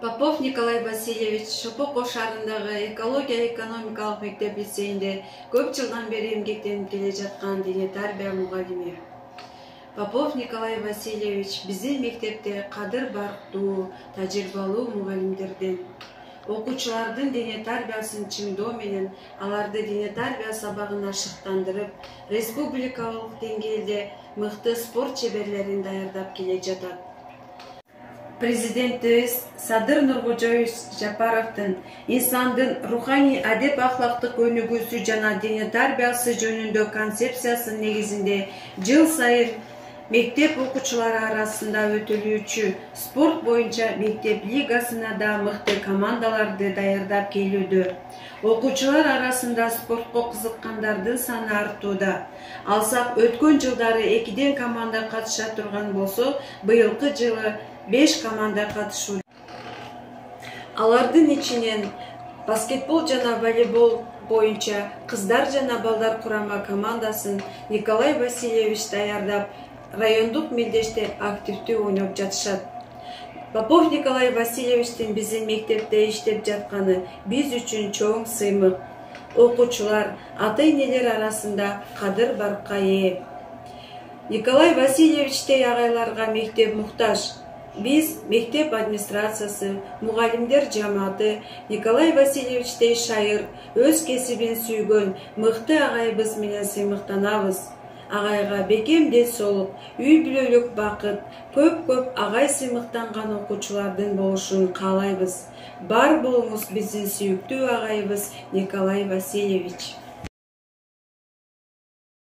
Попов Николай Васильевич Шопоков шаарындагы экология экономикалык мектеп лицейинде көп жылдан бери эмгектенип келе жаткан диний тарбия мугалими. Попов Николай Васильевич биздин мектепте кадыр барктуу, тажрыйбалуу мугалимдерден. Окуучулардын диний тарбиясын чыңдоо менен аларды диний тарбия сабагына шыктандырып, республикалык деңгээлде мыкты спорт чеберлерин даярдап келе жатат. Президентибиз Садыр Нуркожоевич Жапаровдун инсандын руханий адеп ахлактык өнүгүүсү жана диний тарбиясы жөнүндө концепциясынын негизинде жыл сайын мектеп окуучулары арасында өтүлүүчү спорт боюнча мектеп лигасына да мыкты командаларды даярдап келүүдө. Окуучулар арасында спортко кызыккандардын саны артууда. Алсак өткөн жылдары 2 команда катыша турган болсо, быйылкы жылы 5 команда катышууда. Алардын ичинен баскетбол жана волейбол боюнча кыздар жана балдар курама командасын Николай Васильевич даярдап, райондук мелдеште активдүү ойноп жатышат. Попов Николай Васильевичтин биздин мектепте иштеп жатканы биз үчүн чоң сыймык. Окуучулар, ата-энелер арасында кадыр баркка ээ. Николай Васильевичтей агайларга мектеп муктаж. Биз мектеп администрациясы, мугалимдер жамааты Николай Васильевичтей шайыр, өз кесибин сүйгөн мыкты агайыбыз менен сыймыктанабыз. Агайга бекем ден соолук, үй бүлөлүк бакыт, көп агай сыймыктанган окуучулардын болушун каалайбыз. Бар болуңуз биздин сүйүктүү агайыбыз Николай Васильевич.